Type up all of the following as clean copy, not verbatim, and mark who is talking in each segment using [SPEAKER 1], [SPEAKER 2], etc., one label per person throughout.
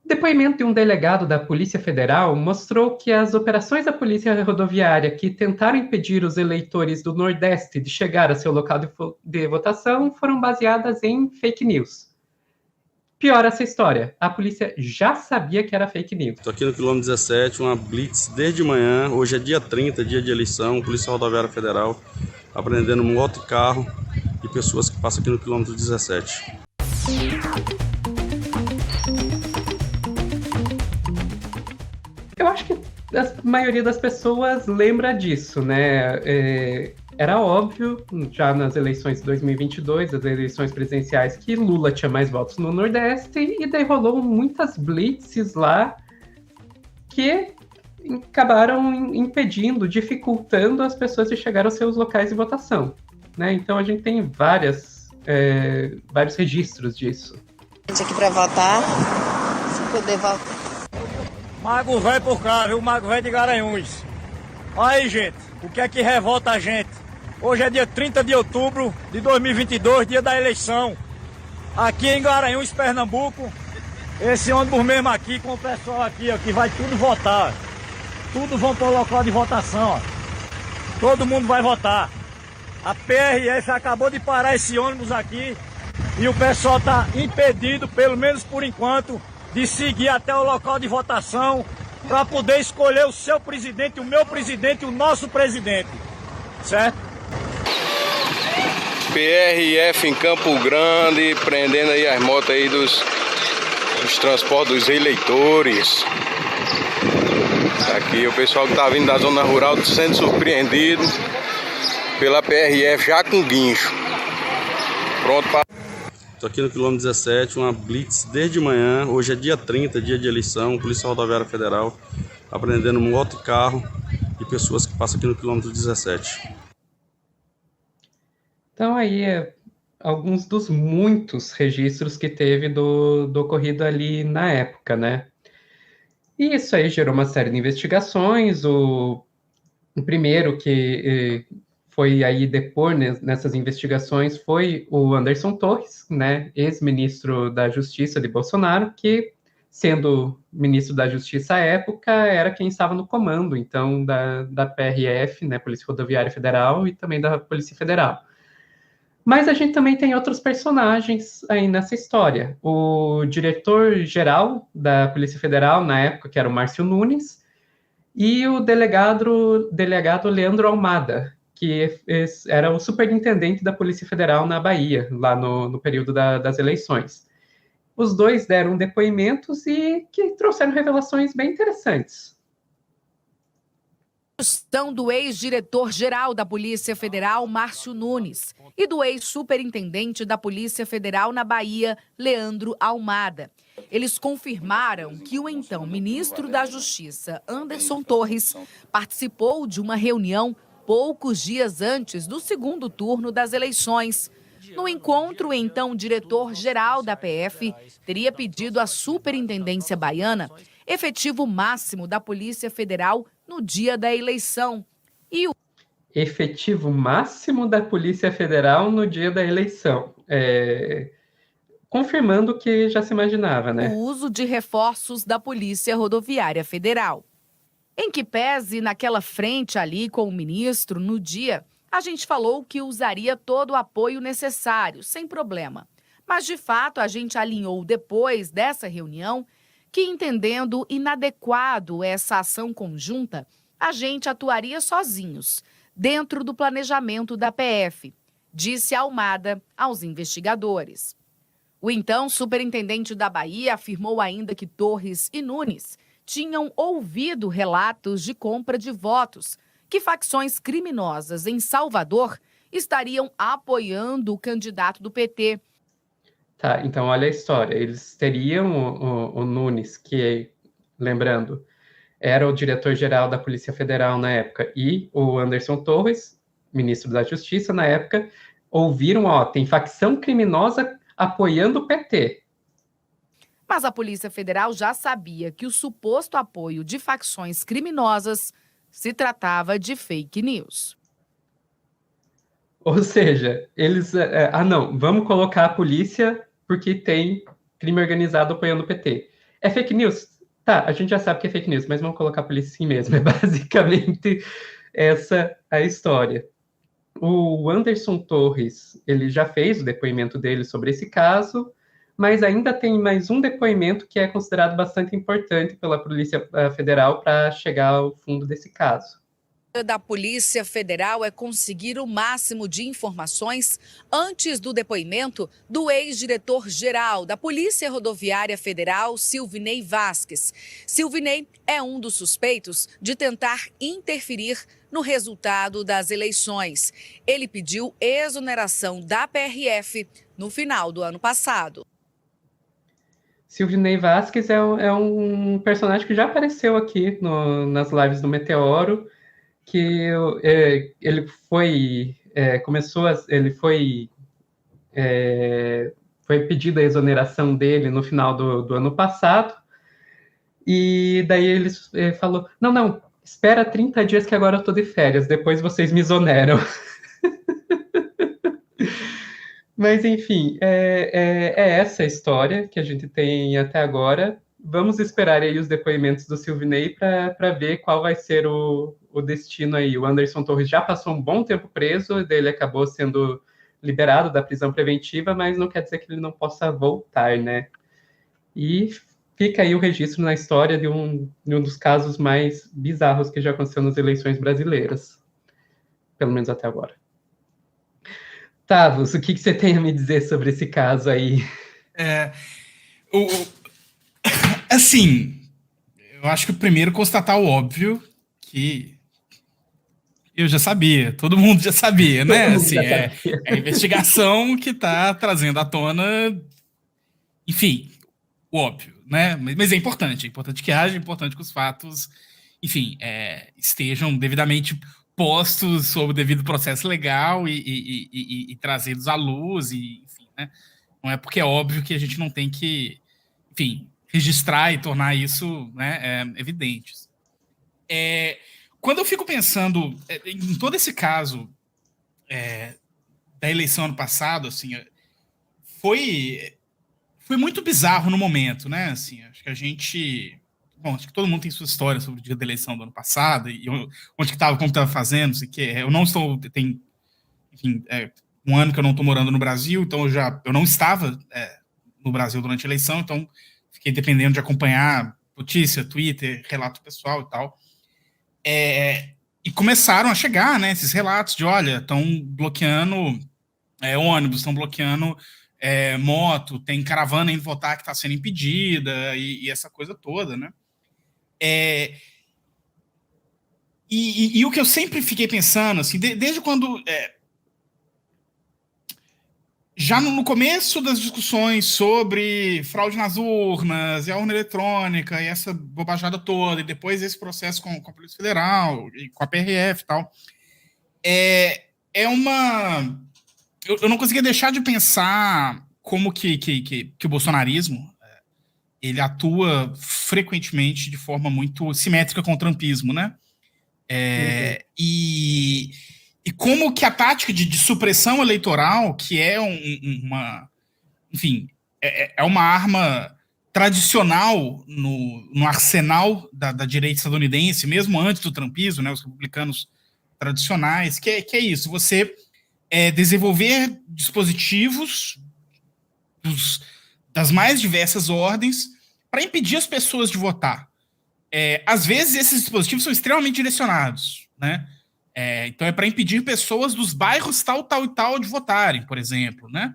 [SPEAKER 1] Depoimento de um delegado da Polícia Federal mostrou que as operações da Polícia Rodoviária que tentaram impedir os eleitores do Nordeste de chegar a seu local de votação foram baseadas em fake news. Pior essa história, a polícia já sabia que era fake news.
[SPEAKER 2] Estou aqui no quilômetro 17, uma blitz desde manhã, hoje é dia 30, dia de eleição, Polícia Rodoviária Federal, apreendendo moto e carro de pessoas que passam aqui no quilômetro 17.
[SPEAKER 1] Eu acho que a maioria das pessoas lembra disso, né? Era óbvio, já nas eleições de 2022, as eleições presidenciais, que Lula tinha mais votos no Nordeste, e daí rolou muitas blitzes lá que acabaram impedindo, dificultando as pessoas de chegar aos seus locais de votação, né? Então a gente tem vários registros disso.
[SPEAKER 3] Gente aqui para votar, se poder votar.
[SPEAKER 4] Mago velho por cá, viu? Mago velho de Garanhuns. Aí, gente, o que é que revolta a gente? Hoje é dia 30 de outubro de 2022, dia da eleição. Aqui em Garanhuns, Pernambuco, esse ônibus mesmo aqui, com o pessoal aqui, ó, que vai tudo votar. Tudo vão para o local de votação, ó. Todo mundo vai votar. A PRF acabou de parar esse ônibus aqui e o pessoal está impedido, pelo menos por enquanto, de seguir até o local de votação para poder escolher o seu presidente, o meu presidente, o nosso presidente. Certo?
[SPEAKER 5] PRF em Campo Grande, prendendo aí as motos aí dos transportes dos eleitores. Aqui o pessoal que tá vindo da zona rural sendo surpreendido pela PRF já com guincho. Pronto para...
[SPEAKER 2] Estou aqui no quilômetro 17, uma blitz desde manhã, hoje é dia 30, dia de eleição, Polícia Rodoviária Federal, apreendendo moto e carro de pessoas que passam aqui no quilômetro 17.
[SPEAKER 1] Então aí alguns dos muitos registros que teve do ocorrido ali na época, né? E isso aí gerou uma série de investigações. O primeiro que foi aí depor nessas investigações foi o Anderson Torres, né, ex-ministro da Justiça de Bolsonaro, que, sendo ministro da Justiça à época, era quem estava no comando, então, da PRF, né, Polícia Rodoviária Federal, e também da Polícia Federal. Mas a gente também tem outros personagens aí nessa história. O diretor-geral da Polícia Federal, na época, que era o Márcio Nunes, e o delegado Leandro Almada, que era o superintendente da Polícia Federal na Bahia, lá no período das eleições. Os dois deram depoimentos e que trouxeram revelações bem interessantes.
[SPEAKER 6] São do ex-diretor-geral da Polícia Federal, Márcio Nunes, e do ex-superintendente da Polícia Federal na Bahia, Leandro Almada. Eles confirmaram que o então ministro da Justiça, Anderson Torres, participou de uma reunião poucos dias antes do segundo turno das eleições. No encontro, então, o diretor-geral da PF teria pedido à Superintendência Baiana efetivo máximo da Polícia Federal no dia da eleição. E o
[SPEAKER 1] efetivo máximo da Polícia Federal no dia da eleição. Confirmando o que já se imaginava, né?
[SPEAKER 6] O uso de reforços da Polícia Rodoviária Federal. Em que pese naquela frente ali com o ministro, no dia, a gente falou que usaria todo o apoio necessário, sem problema. Mas, de fato, a gente alinhou depois dessa reunião que, entendendo inadequado essa ação conjunta, a gente atuaria sozinhos, dentro do planejamento da PF, disse Almada aos investigadores. O então superintendente da Bahia afirmou ainda que Torres e Nunes tinham ouvido relatos de compra de votos, que facções criminosas em Salvador estariam apoiando o candidato do PT.
[SPEAKER 1] Tá, então olha a história. Eles teriam o Nunes, que, lembrando, era o diretor-geral da Polícia Federal na época, e o Anderson Torres, ministro da Justiça na época, ouviram, tem facção criminosa apoiando o PT.
[SPEAKER 6] Mas a Polícia Federal já sabia que o suposto apoio de facções criminosas se tratava de fake news.
[SPEAKER 1] Ou seja, eles... não, vamos colocar a polícia porque tem crime organizado apoiando o PT. É fake news? Tá, a gente já sabe que é fake news, mas vamos colocar a polícia assim mesmo. É basicamente essa a história. O Anderson Torres, ele já fez o depoimento dele sobre esse caso, mas ainda tem mais um depoimento que é considerado bastante importante pela Polícia Federal para chegar ao fundo desse caso.
[SPEAKER 6] Da Polícia Federal é conseguir o máximo de informações antes do depoimento do ex-diretor-geral da Polícia Rodoviária Federal, Silvinei Vasquez. Silvinei é um dos suspeitos de tentar interferir no resultado das eleições. Ele pediu exoneração da PRF no final do ano passado.
[SPEAKER 1] Silvinei Vasquez é um personagem que já apareceu aqui nas lives do Meteoro, que ele foi pedida a exoneração dele no final do ano passado, e daí ele falou, não, espera 30 dias que agora eu tô de férias, depois vocês me exoneram. Mas, enfim, é essa a história que a gente tem até agora. Vamos esperar aí os depoimentos do Silvinei para ver qual vai ser o destino aí. O Anderson Torres já passou um bom tempo preso, ele acabou sendo liberado da prisão preventiva, mas não quer dizer que ele não possa voltar, né? E fica aí o registro na história de um dos casos mais bizarros que já aconteceu nas eleições brasileiras. Pelo menos até agora. Tavos, o que você tem a me dizer sobre esse caso aí?
[SPEAKER 7] Assim, eu acho que primeiro constatar o óbvio, que eu já sabia, todo mundo já sabia, né? Assim, é a investigação que está trazendo à tona, enfim, o óbvio, né? Mas é importante que haja, é importante que os fatos, enfim, estejam devidamente postos sob o devido processo legal e trazidos à luz, e, enfim, né? Não é porque é óbvio que a gente não tem que, enfim, registrar e tornar isso, né, evidente. Quando eu fico pensando em todo esse caso da eleição ano passado, assim, foi muito bizarro no momento, né? Assim, acho que acho que todo mundo tem sua história sobre o dia da eleição do ano passado, e onde que estava, como estava fazendo, sei que eu não estou, tem, enfim, um ano que eu não estou morando no Brasil, então eu não estava no Brasil durante a eleição, então fiquei dependendo de acompanhar notícia, Twitter, relato pessoal e tal. E começaram a chegar, né, esses relatos de, olha, estão bloqueando ônibus, estão bloqueando moto, tem caravana indo votar que está sendo impedida, e essa coisa toda, né? E o que eu sempre fiquei pensando, assim, desde quando... já no começo das discussões sobre fraude nas urnas, e a urna eletrônica, e essa bobajada toda, e depois esse processo com a Polícia Federal, e com a PRF e tal, eu não conseguia deixar de pensar como que o bolsonarismo ele atua frequentemente de forma muito simétrica com o trumpismo, né? E como que a tática de supressão eleitoral, que é enfim, é uma arma tradicional no arsenal da direita estadunidense, mesmo antes do trumpismo, né, os republicanos tradicionais, que é isso, você desenvolver dispositivos das mais diversas ordens para impedir as pessoas de votar. Às vezes, esses dispositivos são extremamente direcionados, né? Então, é para impedir pessoas dos bairros tal, tal e tal de votarem, por exemplo, né?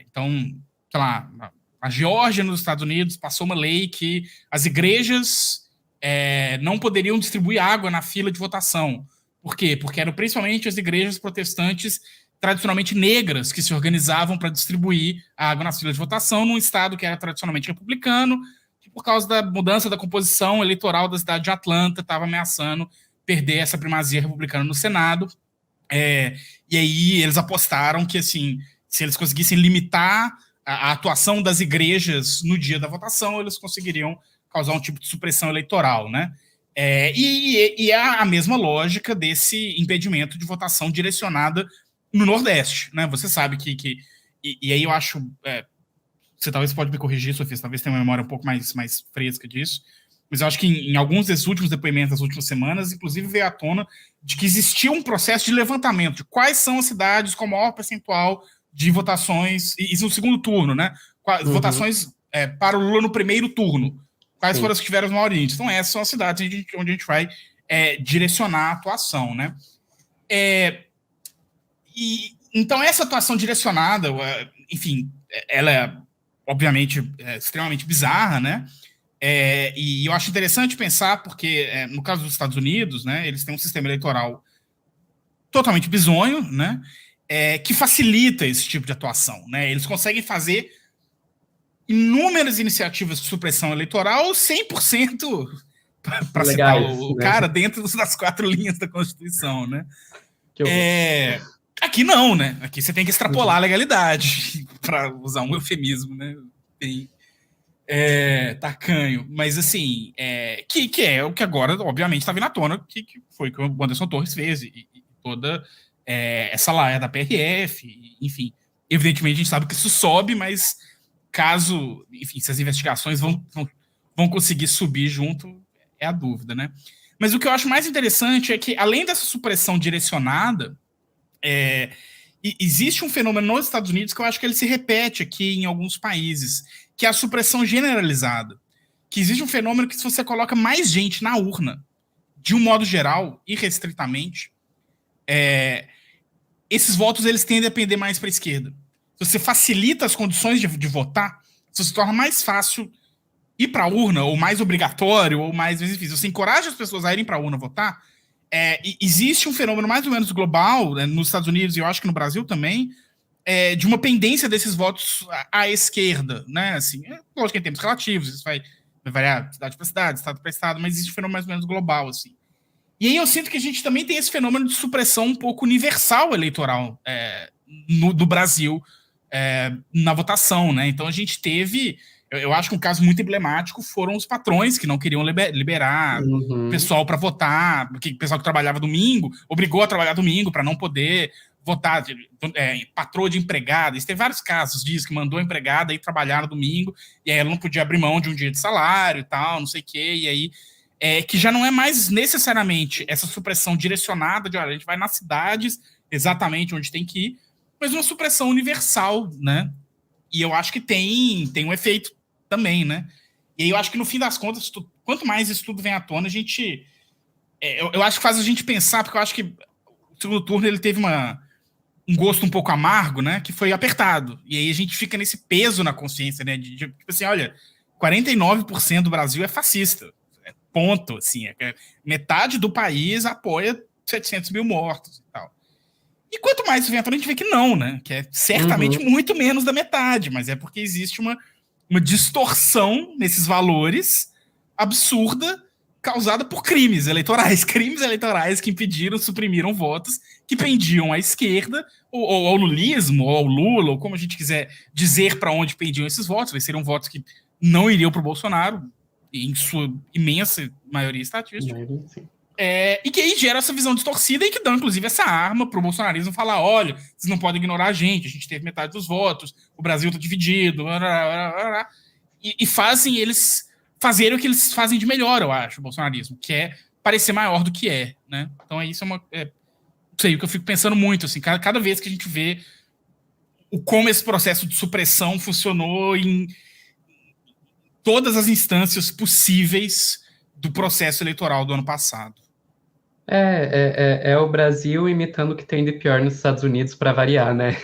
[SPEAKER 7] Então, sei lá, a Geórgia, nos Estados Unidos, passou uma lei que as igrejas não poderiam distribuir água na fila de votação. Por quê? Porque eram principalmente as igrejas protestantes tradicionalmente negras que se organizavam para distribuir a água nas filas de votação num estado que era tradicionalmente republicano, que por causa da mudança da composição eleitoral da cidade de Atlanta estava ameaçando perder essa primazia republicana no Senado. E aí eles apostaram que, assim, se eles conseguissem limitar a atuação das igrejas no dia da votação, eles conseguiriam causar um tipo de supressão eleitoral, né? E é a mesma lógica desse impedimento de votação direcionada no Nordeste, né? Você sabe que e aí eu acho você talvez pode me corrigir, Sofia, talvez tenha uma memória um pouco mais fresca disso, mas eu acho que em alguns desses últimos depoimentos das últimas semanas, inclusive veio à tona de que existia um processo de levantamento de quais são as cidades com maior percentual de votações, isso no segundo turno, né? Votações para o Lula no primeiro turno. Quais foram as que tiveram os maiores índices? Então, essas são as cidades onde a gente vai direcionar a atuação, né? Então, essa atuação direcionada, enfim, ela é, obviamente, extremamente bizarra, né? E eu acho interessante pensar, porque no caso dos Estados Unidos, né, eles têm um sistema eleitoral totalmente bizonho, né? Que facilita esse tipo de atuação, né? Eles conseguem fazer inúmeras iniciativas de supressão eleitoral 100% para citar o cara dentro das 4 linhas da Constituição, né? Aqui não, né? Aqui você tem que extrapolar a legalidade, para usar um eufemismo, né? Tem tacanho, mas assim, que é o que agora, obviamente, está vindo à tona, que foi o que o Anderson Torres fez, e toda essa laia da PRF, enfim. Evidentemente, a gente sabe que isso sobe, mas caso, enfim, se as investigações vão conseguir subir junto, é a dúvida, né? Mas o que eu acho mais interessante é que, além dessa supressão direcionada, existe um fenômeno nos Estados Unidos que eu acho que ele se repete aqui em alguns países, que é a supressão generalizada. Que existe um fenômeno que, se você coloca mais gente na urna, de um modo geral, irrestritamente, esses votos eles tendem a pender mais para a esquerda. Se você facilita as condições de votar, se você torna mais fácil ir para a urna, ou mais obrigatório, ou mais difícil, você encoraja as pessoas a irem para a urna votar, existe um fenômeno mais ou menos global, né, nos Estados Unidos e eu acho que no Brasil também, de uma pendência desses votos à esquerda, né? Assim, lógico que em termos relativos, isso vai variar cidade para cidade, estado para estado, mas existe um fenômeno mais ou menos global, assim. E aí eu sinto que a gente também tem esse fenômeno de supressão um pouco universal eleitoral do Brasil na votação, né? Então a gente teve, eu acho que um caso muito emblemático foram os patrões que não queriam liberar o pessoal para votar, porque o pessoal que trabalhava domingo obrigou a trabalhar domingo para não poder votar, patroa de empregada. Teve vários casos disso, que mandou a empregada ir trabalhar no domingo, e aí ela não podia abrir mão de um dia de salário e tal, não sei o quê, e aí que já não é mais necessariamente essa supressão direcionada de, olha, a gente vai nas cidades exatamente onde tem que ir, mas uma supressão universal, né? E eu acho que tem um efeito também, né? E aí eu acho que, no fim das contas, quanto mais isso tudo vem à tona, a gente... eu acho que faz a gente pensar, porque eu acho que o segundo turno ele teve um gosto um pouco amargo, né? Que foi apertado. E aí a gente fica nesse peso na consciência, né? Tipo assim, olha, 49% do Brasil é fascista. Ponto, assim. Metade do país apoia 700 mil mortos e tal. E quanto mais isso vem à tona, a gente vê que não, né? Que é certamente muito menos da metade, mas é porque existe uma distorção nesses valores absurda causada por crimes eleitorais que impediram, suprimiram votos que pendiam à esquerda, ou ao lulismo, ou ao Lula, ou como a gente quiser dizer para onde pendiam esses votos, seriam votos que não iriam para o Bolsonaro, em sua imensa maioria estatística, e que aí gera essa visão distorcida e que dão, inclusive, essa arma para o bolsonarismo falar, olha, vocês não podem ignorar a gente teve metade dos votos, o Brasil está dividido, e fazem eles fazerem o que eles fazem de melhor, eu acho, o bolsonarismo, que é parecer maior do que é, né? Então isso não sei, o que eu fico pensando muito, assim, cada vez que a gente vê como esse processo de supressão funcionou em todas as instâncias possíveis do processo eleitoral do ano passado.
[SPEAKER 1] É o Brasil imitando o que tem de pior nos Estados Unidos para variar, né?